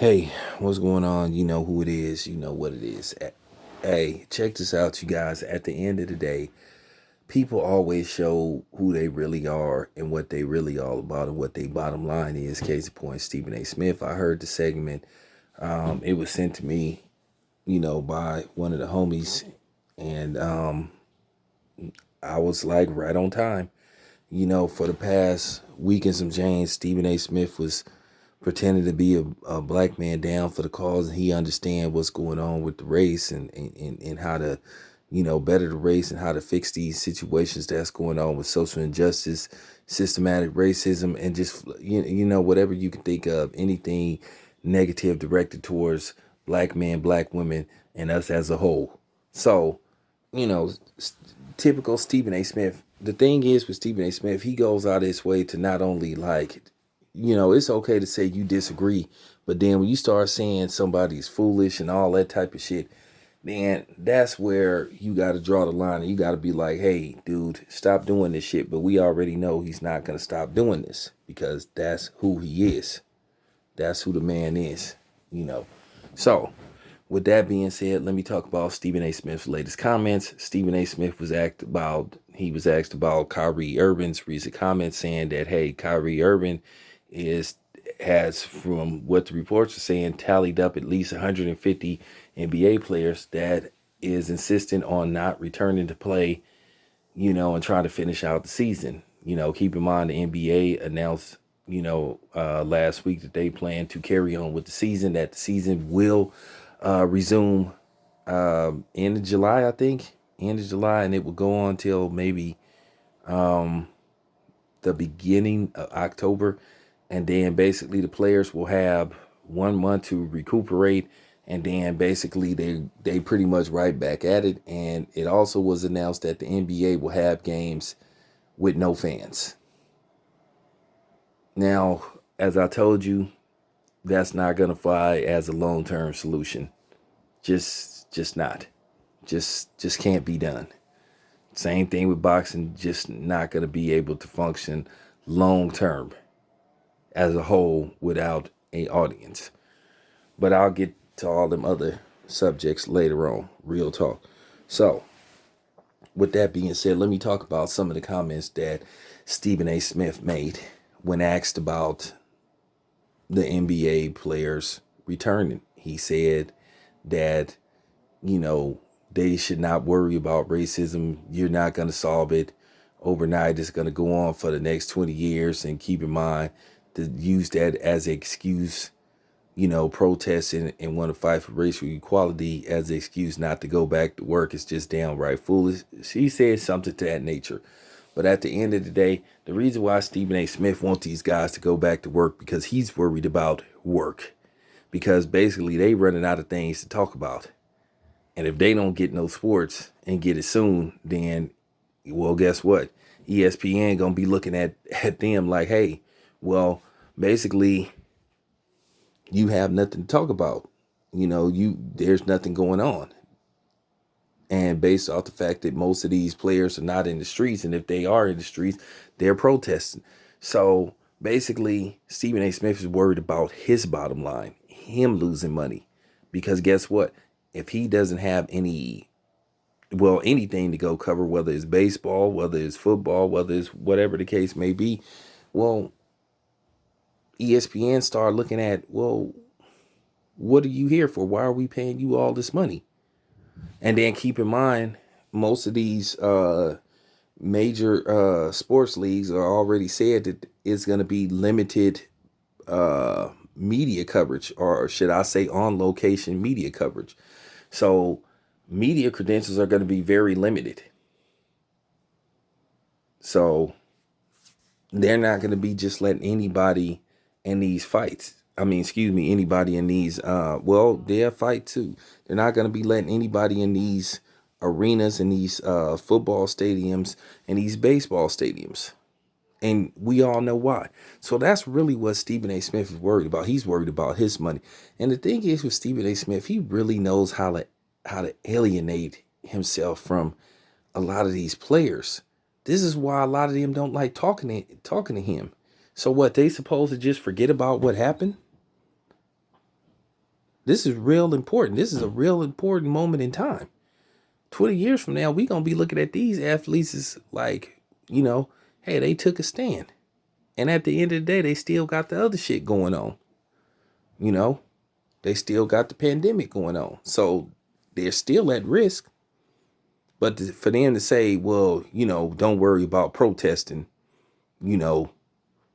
Hey, what's going on? You know who it is. You know what it is. Hey, check this out, you guys. At the end of the day, people always show who they really are and what they really all about and what their bottom line is. Case in point, Stephen A. Smith. I heard the segment. It was sent to me, by one of the homies, and I was like right on time. For the past week and some change, Stephen A. Smith was pretending to be a black man down for the cause, and he understand what's going on with the race and how to better the race and how to fix these situations that's going on with social injustice, systematic racism, and just whatever you can think of, anything negative directed towards black men, black women, and us as a whole. So you know, typical Stephen A. Smith. The thing is with Stephen A. Smith, he goes out his way to not only it's okay to say you disagree, but then when you start saying somebody's foolish and all that type of shit, then that's where you got to draw the line and you got to be like, hey, dude, stop doing this shit. But we already know he's not going to stop doing this because that's who he is. That's who the man is, you know. So, with that being said, let me talk about Stephen A. Smith's latest comments. Stephen A. Smith was asked about Kyrie Irving's recent comments saying that, hey, Kyrie Irving has, from what the reports are saying, tallied up at least 150 NBA players that is insistent on not returning to play, and trying to finish out the season. Keep in mind the NBA announced, last week that they plan to carry on with the season, that the season will resume end of July, I think. End of July, and it will go on till maybe the beginning of October. And then basically the players will have 1 month to recuperate. And then basically they pretty much right back at it. And it also was announced that the NBA will have games with no fans. Now, as I told you, that's not gonna fly as a long-term solution. Just not. Just can't be done. Same thing with boxing, just not gonna be able to function long term as a whole without a audience. But I'll get to all them other subjects later on. Real talk. So, with that being said, let me talk about some of the comments that Stephen A. Smith made when asked about the NBA players returning. He said that, you know, they should not worry about racism. You're not going to solve it overnight. It's going to go on for the next 20 years. And keep in mind to use that as an excuse, protest and want to fight for racial equality as an excuse not to go back to work is just downright foolish. She said something to that nature. But at the end of the day, the reason why Stephen A. Smith wants these guys to go back to work because he's worried about work. Because basically they running out of things to talk about. And if they don't get no sports and get it soon, then, well, guess what? ESPN gonna be looking at them like, hey, well, basically, you have nothing to talk about. There's nothing going on. And based off the fact that most of these players are not in the streets, and if they are in the streets, they're protesting. So basically, Stephen A. Smith is worried about his bottom line, him losing money. Because guess what? If he doesn't have anything to go cover, whether it's baseball, whether it's football, whether it's whatever the case may be, well, ESPN start looking at, well, what are you here for? Why are we paying you all this money? And then keep in mind, most of these major sports leagues are already said that it's going to be limited media coverage, or should I say on location media coverage. So media credentials are going to be very limited. So they're not going to be just letting anybody in these fights. Anybody in these, they'll fight too. They're not going to be letting anybody in these arenas and these football stadiums and these baseball stadiums. And we all know why. So that's really what Stephen A. Smith is worried about. He's worried about his money. And the thing is with Stephen A. Smith, he really knows how to alienate himself from a lot of these players. This is why a lot of them don't like talking to him. So what, they supposed to just forget about what happened? This is real important. This is a real important moment in time. 20 years from now, we going to be looking at these athletes as like, hey, they took a stand. And at the end of the day, they still got the other shit going on. They still got the pandemic going on. So they're still at risk. But for them to say, well, don't worry about protesting, and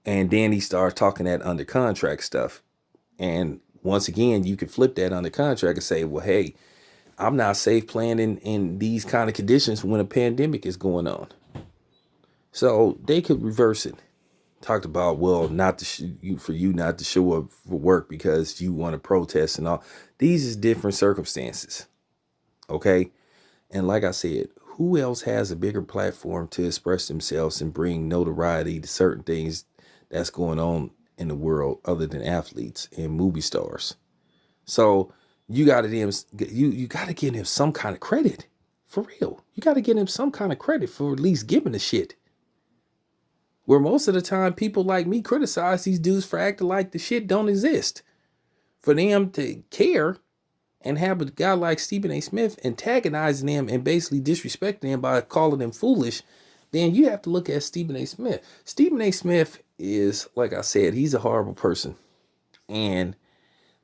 then he starts talking that under contract stuff. And once again, you could flip that under contract and say, well, hey, I'm not safe playing in these kind of conditions when a pandemic is going on. So they could reverse it. Talked about, well, not to for you not to show up for work because you want to protest and all. These is different circumstances. Okay. And like I said, who else has a bigger platform to express themselves and bring notoriety to certain things that's going on in the world other than athletes and movie stars? So you got to you got to give him some kind of credit, for real. You got to give him some kind of credit for at least giving a shit. Where most of the time people like me criticize these dudes for acting like the shit don't exist. For them to care and have a guy like Stephen A. Smith antagonizing them and basically disrespecting them by calling them foolish, then you have to look at Stephen A. Smith. Stephen A. Smith is, like I said, he's a horrible person. And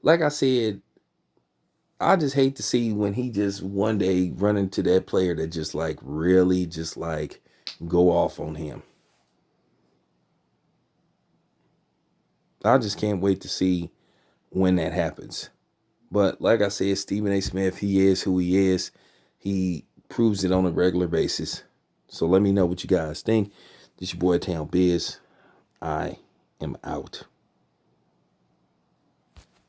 like I said, I just hate to see when he just one day run into that player that just like really just like go off on him. I just can't wait to see when that happens. But like I said, Stephen A. Smith, he is who he is. He proves it on a regular basis. So let me know what you guys think. This your boy Town Biz. I am out.